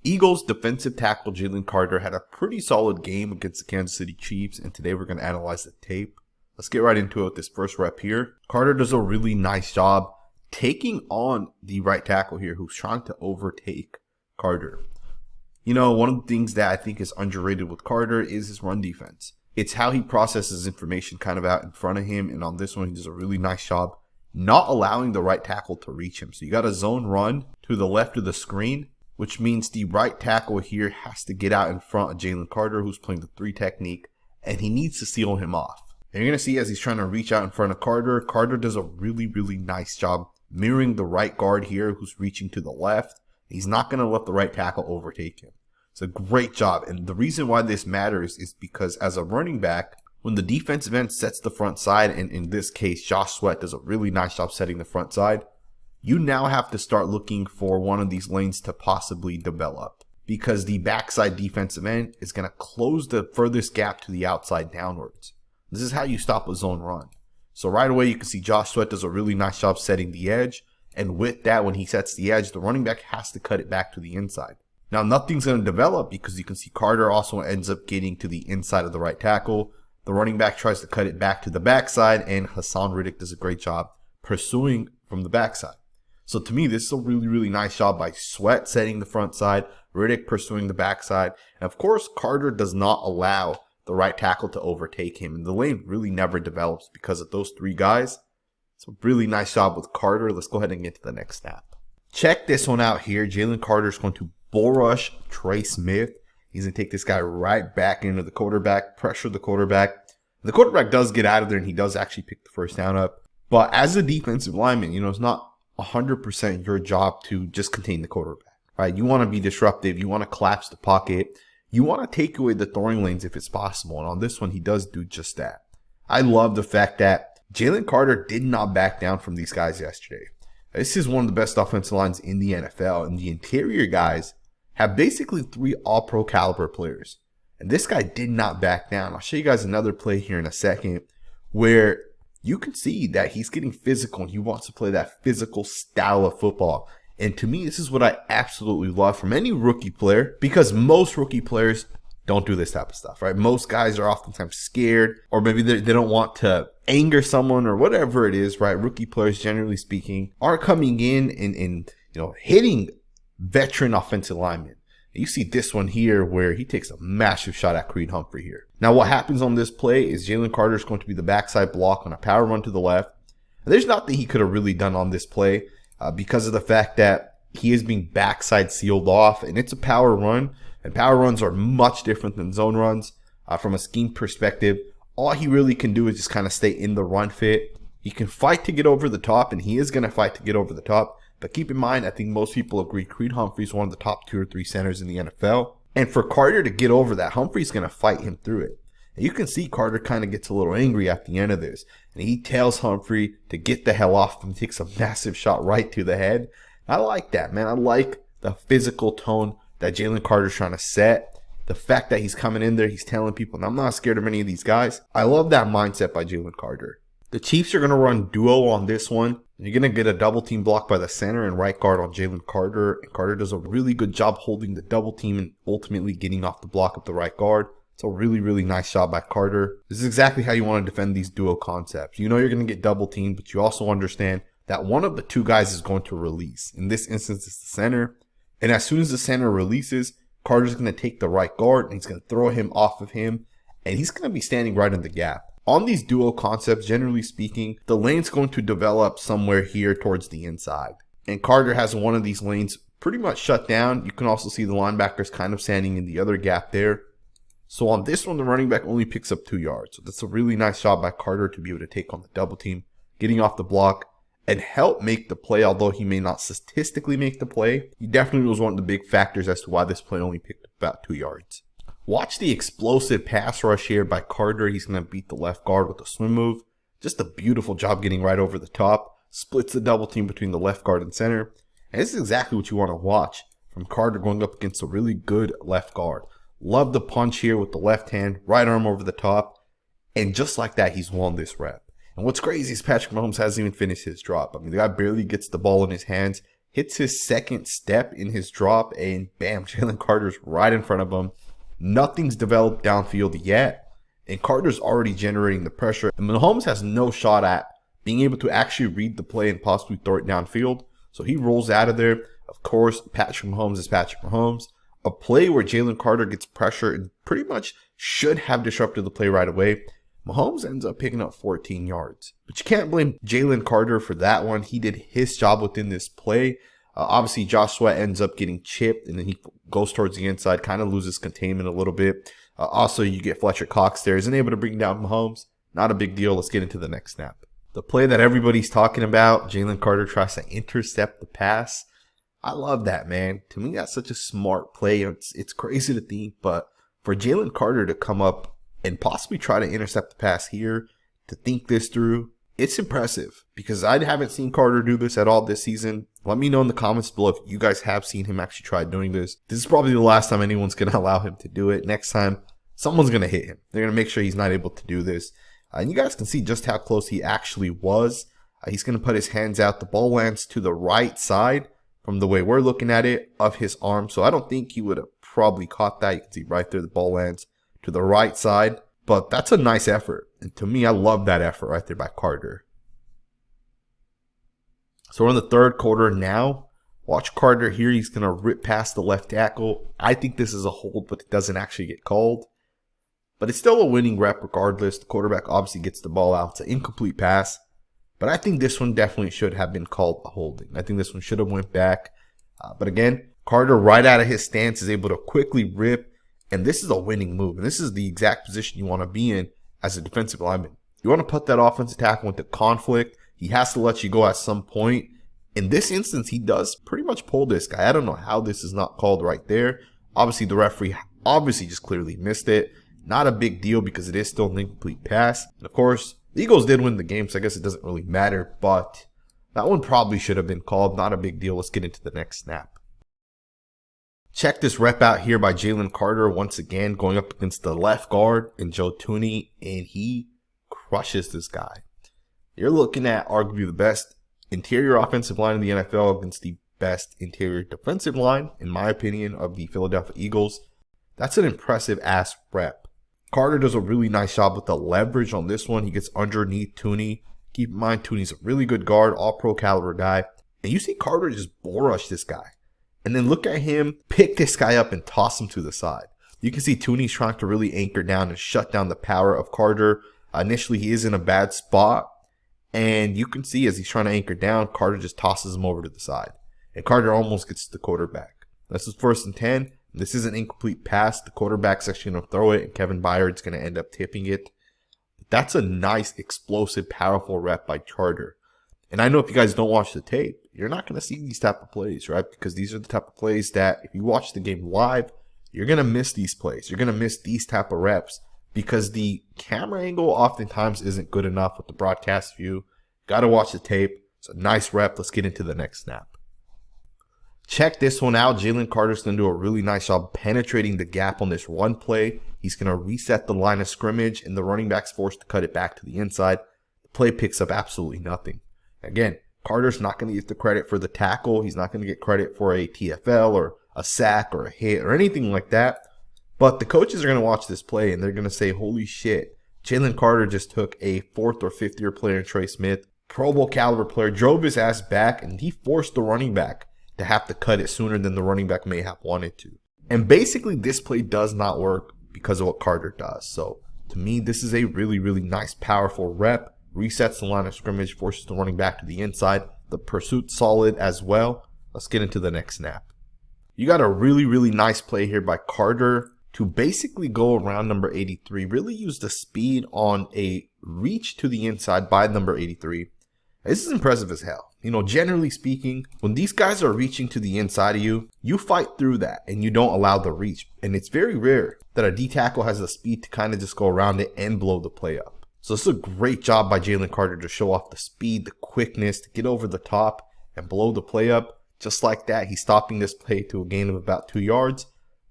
Eagles defensive tackle Jalen Carter had a pretty solid game against the Kansas City Chiefs, and today we're going to analyze the tape. Let's get right into it with this first rep here. Carter does a really nice job taking on the right tackle here who's trying to overtake Carter. You know, one of the things that I think is underrated with Carter is his run defense. It's how he processes information kind of out in front of him, and on this one he does a really nice job not allowing the right tackle to reach him. So you got a zone run to the left of the screen, which means the right tackle here has to get out in front of Jalen Carter, who's playing the 3 technique, and he needs to seal him off. And you're going to see as he's trying to reach out in front of Carter, Carter does a really, really nice job mirroring the right guard here who's reaching to the left. He's not going to let the right tackle overtake him. It's a great job. And the reason why this matters is because as a running back, when the defensive end sets the front side, and in this case, Josh Sweat does a really nice job setting the front side, you now have to start looking for one of these lanes to possibly develop because the backside defensive end is going to close the furthest gap to the outside downwards. This is how you stop a zone run. So right away, you can see Josh Sweat does a really nice job setting the edge. And with that, when he sets the edge, the running back has to cut it back to the inside. Now, nothing's going to develop because you can see Carter also ends up getting to the inside of the right tackle. The running back tries to cut it back to the backside, and Hassan Riddick does a great job pursuing from the backside. So to me, this is a really, really nice job by Sweat setting the front side, Riddick pursuing the backside. And of course, Carter does not allow the right tackle to overtake him. And the lane really never develops because of those 3 guys. It's a really nice job with Carter. Let's go ahead and get to the next snap. Check this one out here. Jalen Carter is going to bull rush Trey Smith. He's going to take this guy right back into the quarterback, pressure the quarterback. The quarterback does get out of there, and he does actually pick the first down up. But as a defensive lineman, you know, it's not 100% your job to just contain the quarterback, right? You want to be disruptive. You want to collapse the pocket. You want to take away the throwing lanes if it's possible. And on this one, he does do just that. I love the fact that Jalen Carter did not back down from these guys yesterday. This is one of the best offensive lines in the NFL. And the interior guys have basically 3 all-pro caliber players. And this guy did not back down. I'll show you guys another play here in a second where you can see that he's getting physical and he wants to play that physical style of football. And to me, this is what I absolutely love from any rookie player, because most rookie players don't do this type of stuff, right? Most guys are oftentimes scared, or maybe they don't want to anger someone or whatever it is, right? Rookie players, generally speaking, are coming in and hitting veteran offensive linemen. You see this one here where he takes a massive shot at Creed Humphrey here. Now what happens on this play is Jalen Carter is going to be the backside block on a power run to the left. And there's nothing he could have really done on this play because of the fact that he is being backside sealed off, and it's a power run. And power runs are much different than zone runs from a scheme perspective. All he really can do is just kind of stay in the run fit. He can fight to get over the top, and he is going to fight to get over the top. But keep in mind, I think most people agree Creed Humphrey is one of the top 2 or 3 centers in the NFL. And for Carter to get over that, Humphrey's going to fight him through it. And you can see Carter kind of gets a little angry at the end of this. And he tells Humphrey to get the hell off him, takes a massive shot right to the head. I like that, man. I like the physical tone that Jalen Carter's trying to set. The fact that he's coming in there, he's telling people, I'm not scared of any of these guys. I love that mindset by Jalen Carter. The Chiefs are going to run duo on this one. You're going to get a double team block by the center and right guard on Jalen Carter. And Carter does a really good job holding the double team and ultimately getting off the block of the right guard. It's a really, really nice job by Carter. This is exactly how you want to defend these duo concepts. You know you're going to get double teamed, but you also understand that one of the 2 guys is going to release. In this instance, it's the center. And as soon as the center releases, Carter's going to take the right guard and he's going to throw him off of him. And he's going to be standing right in the gap. On these duo concepts, generally speaking, the lane's going to develop somewhere here towards the inside. And Carter has one of these lanes pretty much shut down. You can also see the linebackers kind of standing in the other gap there. So on this one, the running back only picks up 2 yards. So that's a really nice job by Carter to be able to take on the double team, getting off the block, and help make the play. Although he may not statistically make the play, he definitely was one of the big factors as to why this play only picked up about 2 yards. Watch the explosive pass rush here by Carter. He's going to beat the left guard with a swim move. Just a beautiful job getting right over the top. Splits the double team between the left guard and center. And this is exactly what you want to watch from Carter going up against a really good left guard. Love the punch here with the left hand, right arm over the top. And just like that, he's won this rep. And what's crazy is Patrick Mahomes hasn't even finished his drop. I mean, the guy barely gets the ball in his hands. hits his second step in his drop, and bam, Jalen Carter's right in front of him. Nothing's developed downfield yet, and Carter's already generating the pressure. And Mahomes has no shot at being able to actually read the play and possibly throw it downfield. So he rolls out of there. Of course, Patrick Mahomes is Patrick Mahomes. A play where Jalen Carter gets pressure and pretty much should have disrupted the play right away. Mahomes ends up picking up 14 yards. But you can't blame Jalen Carter for that one. He did his job within this play. Obviously, Josh Sweat ends up getting chipped, and then he goes towards the inside, kind of loses containment a little bit. Also, you get Fletcher Cox there. Isn't able to bring down Mahomes. Not a big deal. Let's get into the next snap. The play that everybody's talking about, Jalen Carter tries to intercept the pass. I love that, man. To me, that's such a smart play. It's crazy to think, but for Jalen Carter to come up and possibly try to intercept the pass here, to think this through, it's impressive because I haven't seen Carter do this at all this season. Let me know in the comments below if you guys have seen him actually try doing this. This is probably the last time anyone's going to allow him to do it. Next time, someone's going to hit him. They're going to make sure he's not able to do this. And you guys can see just how close he actually was. He's going to put his hands out. The ball lands to the right side from the way we're looking at it of his arm. So I don't think he would have probably caught that. You can see right there the ball lands to the right side. But that's a nice effort. And to me, I love that effort right there by Carter. So we're in the third quarter now. Watch Carter here. He's going to rip past the left tackle. I think this is a hold, but it doesn't actually get called. But it's still a winning rep regardless. The quarterback obviously gets the ball out. It's an incomplete pass. But I think this one definitely should have been called a holding. I think this one should have went back. But again, Carter right out of his stance is able to quickly rip. And this is a winning move. And this is the exact position you want to be in as a defensive lineman. You want to put that offensive tackle into conflict. He has to let you go at some point. In this instance, he does pretty much pull this guy. I don't know how this is not called right there. Obviously, the referee obviously just clearly missed it. Not a big deal because it is still an incomplete pass. And of course, the Eagles did win the game, so I guess it doesn't really matter. But that one probably should have been called. Not a big deal. Let's get into the next snap. Check this rep out here by Jalen Carter. Once again, going up against the left guard and Joe Thuney. And he crushes this guy. You're looking at arguably the best interior offensive line in the NFL against the best interior defensive line, in my opinion, of the Philadelphia Eagles. That's an impressive ass rep. Carter does a really nice job with the leverage on this one. He gets underneath Thuney. Keep in mind, Tooney's a really good guard, all-pro caliber guy. And you see Carter just bull rush this guy. And then look at him pick this guy up and toss him to the side. You can see Tooney's trying to really anchor down and shut down the power of Carter. Initially, he is in a bad spot. And you can see as he's trying to anchor down, Carter just tosses him over to the side. And Carter almost gets to the quarterback. This is 1st and 10. This is an incomplete pass. The quarterback's actually going to throw it, and Kevin Byard's going to end up tipping it. That's a nice, explosive, powerful rep by Carter. And I know if you guys don't watch the tape, you're not going to see these type of plays, right? Because these are the type of plays that if you watch the game live, you're going to miss these plays. You're going to miss these type of reps because the camera angle oftentimes isn't good enough with the broadcast view. Got to watch the tape. It's a nice rep. Let's get into the next snap. Check this one out. Jalen Carter's going to do a really nice job penetrating the gap on this run play. He's going to reset the line of scrimmage, and the running back's forced to cut it back to the inside. The play picks up absolutely nothing. Again, Carter's not going to get the credit for the tackle. He's not going to get credit for a TFL or a sack or a hit or anything like that. But the coaches are going to watch this play, and they're going to say, holy shit, Jalen Carter just took a 4th or 5th year player in Trey Smith, Pro Bowl caliber player, drove his ass back, and he forced the running back to have to cut it sooner than the running back may have wanted to. And basically, this play does not work because of what Carter does. So, to me, this is a really, really nice, powerful rep. Resets the line of scrimmage, forces the running back to the inside. The pursuit's solid as well. Let's get into the next snap. You got a really, really nice play here by Carter to basically go around number 83. Really use the speed on a reach to the inside by number 83. This is impressive as hell. You know, generally speaking, when these guys are reaching to the inside of you, you fight through that and you don't allow the reach. And it's very rare that a D tackle has the speed to kind of just go around it and blow the play up. So this is a great job by Jalen Carter to show off the speed, the quickness, to get over the top and blow the play up. Just like that, he's stopping this play to a gain of about 2 yards.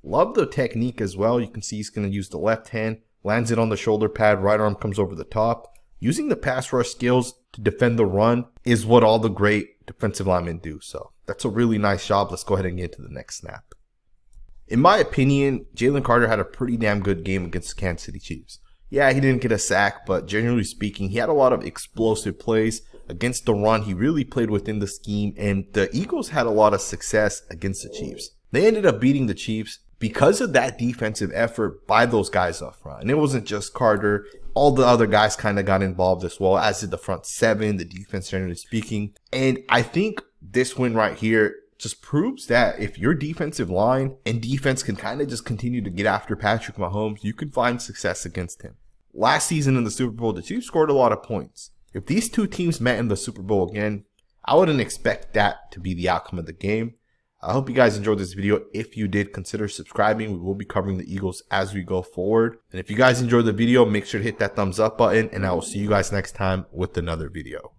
Love the technique as well. You can see he's going to use the left hand, lands it on the shoulder pad, right arm comes over the top. Using the pass rush skills to defend the run is what all the great defensive linemen do. So That's a really nice job. Let's go ahead and get to the next snap. In my opinion, Jalen Carter had a pretty damn good game against the Kansas City Chiefs. Yeah, he didn't get a sack, but generally speaking, he had a lot of explosive plays against the run. He really played within the scheme, and the Eagles had a lot of success against the Chiefs. They ended up beating the Chiefs because of that defensive effort by those guys up front. And it wasn't just Carter. All the other guys kind of got involved as well, as did the front seven, the defense generally speaking. And I think this win right here just proves that if your defensive line and defense can kind of just continue to get after Patrick Mahomes, you can find success against him. Last season in the Super Bowl, the Chiefs scored a lot of points. If these two teams met in the Super Bowl again, I wouldn't expect that to be the outcome of the game. I hope you guys enjoyed this video. If you did, consider subscribing. We will be covering the Eagles as we go forward. And if you guys enjoyed the video, make sure to hit that thumbs up button, and I will see you guys next time with another video.